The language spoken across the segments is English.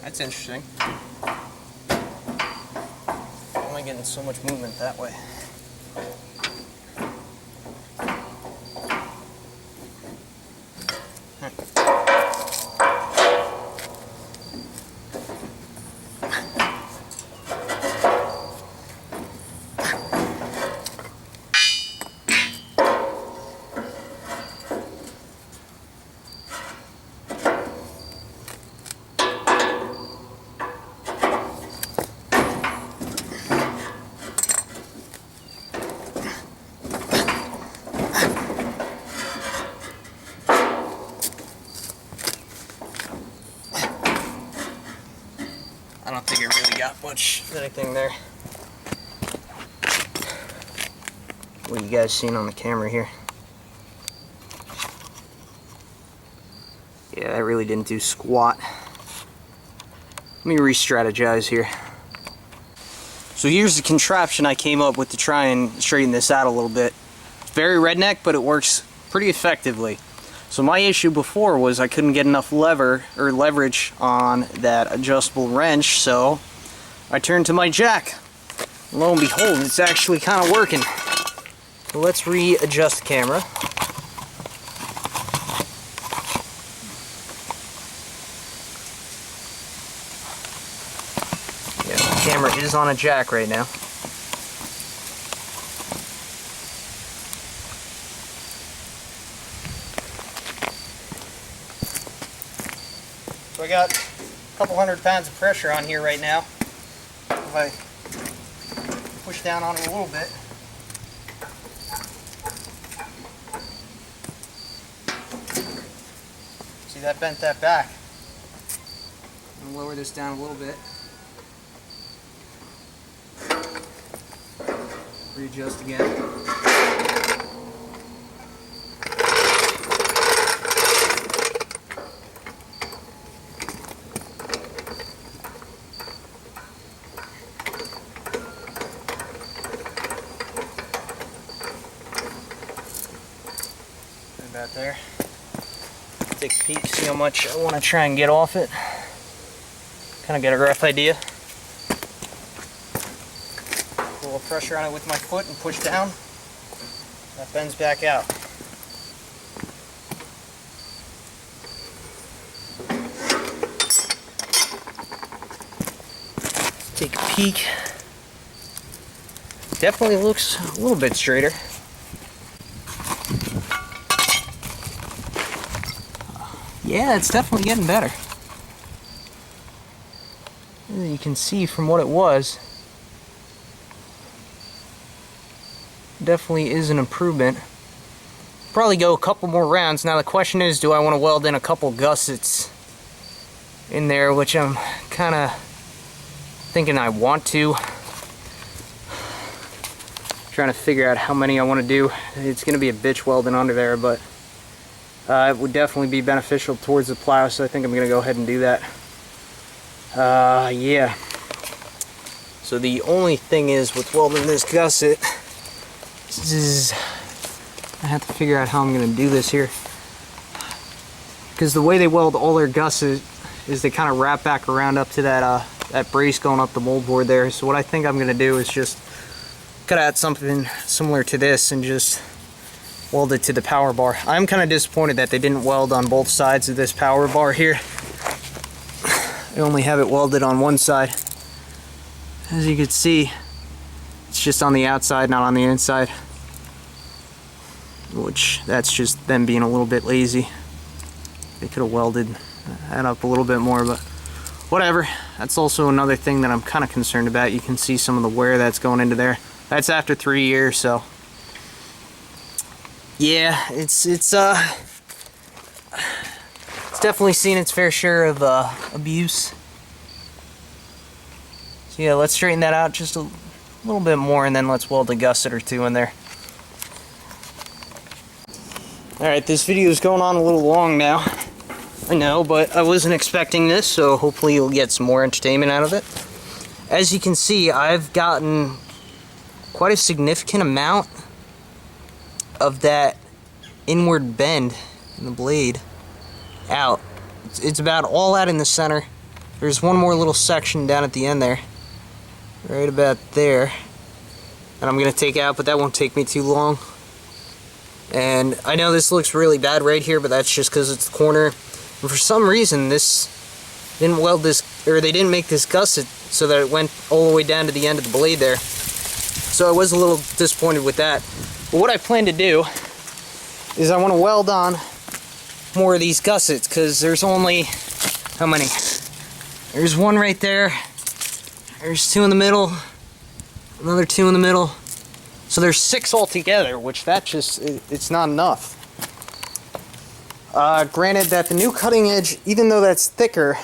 That's interesting. Why am I getting so much movement that way? I don't think it really got much anything there. What are you guys seeing on the camera here? Yeah, that really didn't do squat. Let me re-strategize here. So here's the contraption I came up with to try and straighten this out a little bit. It's very redneck, but it works pretty effectively. So my issue before was I couldn't get enough leverage on that adjustable wrench, so I turned to my jack. Lo and behold, it's actually kind of working. So let's readjust the camera. Yeah, the camera is on a jack right now. So I got a couple 100 pounds of pressure on here right now. If I push down on it a little bit, see, that bent that back. I'm going to lower this down a little bit. Readjust again. About there. Take a peek, see how much I want to try and get off it. Kind of get a rough idea. Put a little pressure on it with my foot and push down. That bends back out. Take a peek. Definitely looks a little bit straighter. Yeah, it's definitely getting better. As you can see from what it was, definitely is an improvement. Probably go a couple more rounds. Now the question is, do I want to weld in a couple gussets in there, which I'm kind of thinking I want to. Trying to figure out how many I want to do. It's going to be a bitch welding under there, but it would definitely be beneficial towards the plow, so I think I'm going to go ahead and do that. Yeah. So the only thing is with welding this gusset is I have to figure out how I'm going to do this here. Because the way they weld all their gussets is they kind of wrap back around up to that that brace going up the moldboard there. So what I think I'm going to do is just cut out something similar to this and just weld it to the power bar. I'm kind of disappointed that they didn't weld on both sides of this power bar here. I only have it welded on one side. As you can see, it's just on the outside, not on the inside. Which, that's just them being a little bit lazy. They could have welded that up a little bit more, but whatever. That's also another thing that I'm kind of concerned about. You can see some of the wear that's going into there. That's after 3 years, so yeah, it's definitely seen its fair share of abuse. So yeah, let's straighten that out just a little bit more, and then let's weld a gusset or two in there. Alright, this video is going on a little long now. I know, but I wasn't expecting this, so hopefully you'll get some more entertainment out of it. As you can see, I've gotten quite a significant amount of that inward bend in the blade out. It's about all out in the center. there's one more little section down at the end there, right about there, and I'm gonna take out, but that won't take me too long. And I know this looks really bad right here, but that's just because it's the corner. And for some reason, this didn't weld this, or they didn't make this gusset so that it went all the way down to the end of the blade there. So I was a little disappointed with that. But what I plan to do is I want to weld on more of these gussets, because there's only, how many? There's one right there. There's two in the middle. Another two in the middle. So there's 6 altogether, which that just, it's not enough. Granted that the new cutting edge, even though that's thicker,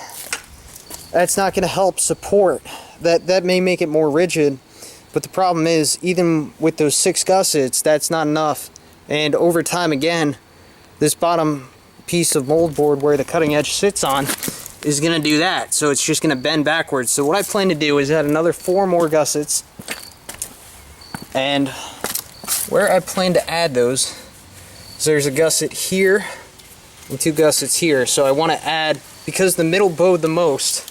that's not going to help support. That may make it more rigid, but the problem is, even with those 6 gussets, that's not enough. And over time, again, this bottom piece of mold board where the cutting edge sits on is going to do that. So it's just going to bend backwards. So what I plan to do is add another 4 more gussets. And where I plan to add those is there's a gusset here and 2 gussets here. So I want to add, because the middle bowed the most,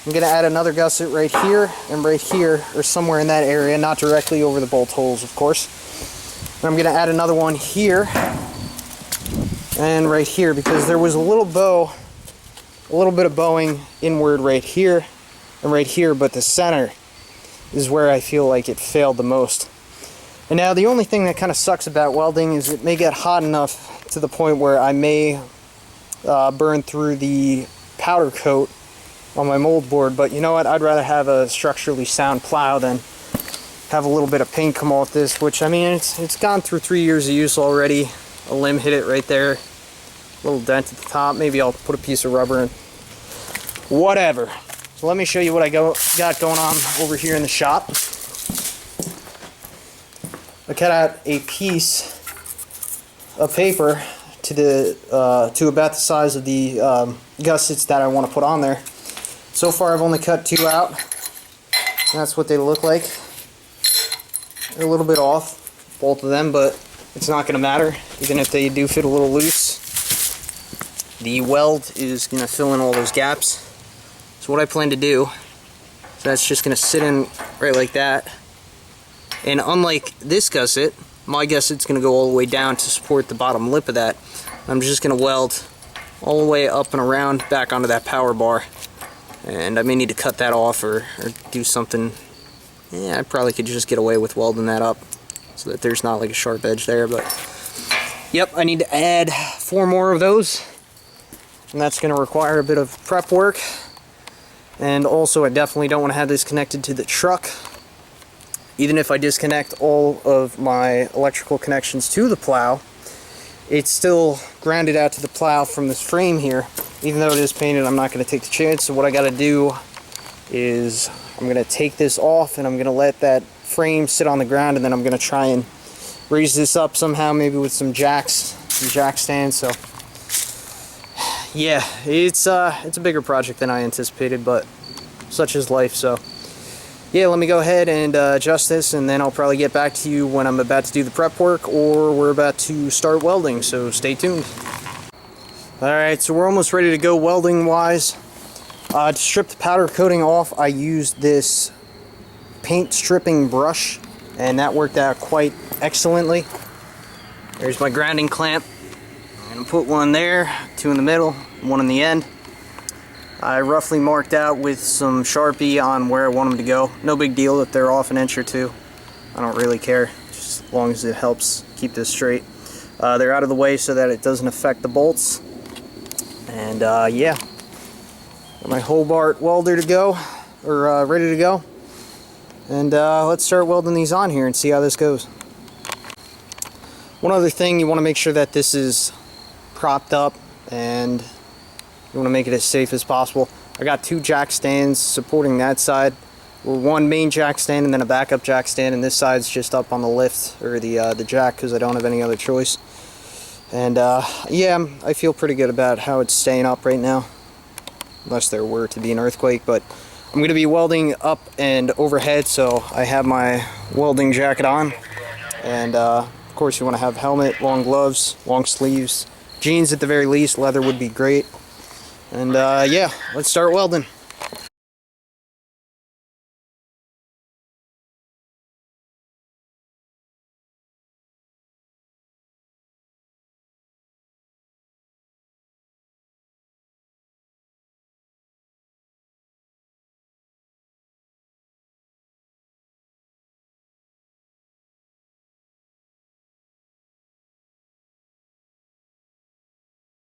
I'm going to add another gusset right here and right here, or somewhere in that area, not directly over the bolt holes, of course. And I'm going to add another one here and right here, because there was a little bit of bowing inward right here and right here, but the center is where I feel like it failed the most. And now the only thing that kind of sucks about welding is it may get hot enough to the point where I may burn through the powder coat on my mold board, but you know what, I'd rather have a structurally sound plow than have a little bit of paint come off this, which, I mean, it's gone through 3 years of use already. A limb hit it right there, a little dent at the top. Maybe I'll put a piece of rubber in, whatever. So let me show you what I got going on over here in the shop. I cut out a piece of paper to about the size of the gussets that I want to put on there. So far I've only cut 2 out, and that's what they look like. They're a little bit off, both of them, but it's not going to matter, even if they do fit a little loose. The weld is going to fill in all those gaps. So what I plan to do, so that's just going to sit in right like that. And unlike this gusset, my gusset's going to go all the way down to support the bottom lip of that. I'm just going to weld all the way up and around back onto that power bar. And I may need to cut that off or do something. Yeah, I probably could just get away with welding that up so that there's not like a sharp edge there. But yep, I need to add 4 more of those. And that's going to require a bit of prep work. And also, I definitely don't want to have this connected to the truck. Even if I disconnect all of my electrical connections to the plow, it's still grounded out to the plow from this frame here. Even though it is painted, I'm not going to take the chance. So what I got to do is I'm going to take this off and I'm going to let that frame sit on the ground, and then I'm going to try and raise this up somehow, maybe with some jacks, some jack stands. So yeah, it's a bigger project than I anticipated, but such is life. So yeah, let me go ahead and adjust this, and then I'll probably get back to you when I'm about to do the prep work or we're about to start welding, so stay tuned. Alright, so we're almost ready to go welding wise. To strip the powder coating off, I used this paint stripping brush, and that worked out quite excellently. There's my grounding clamp. I'm going to put one there, 2 in the middle, 1 in the end. I roughly marked out with some Sharpie on where I want them to go. No big deal if they're off an inch or 2. I don't really care, just as long as it helps keep this straight. They're out of the way so that it doesn't affect the bolts. And yeah, got my Hobart welder to go, or ready to go. And let's start welding these on here and see how this goes. One other thing, you want to make sure that this is propped up, and you want to make it as safe as possible. I got 2 jack stands supporting that side, or 1 main jack stand and then a backup jack stand, and this side's just up on the lift, or the jack, because I don't have any other choice. And yeah, I feel pretty good about how it's staying up right now, unless there were to be an earthquake. But I'm going to be welding up and overhead, so I have my welding jacket on. And of course you want to have helmet, long gloves, long sleeves, jeans at the very least. Leather would be great. And yeah, let's start welding.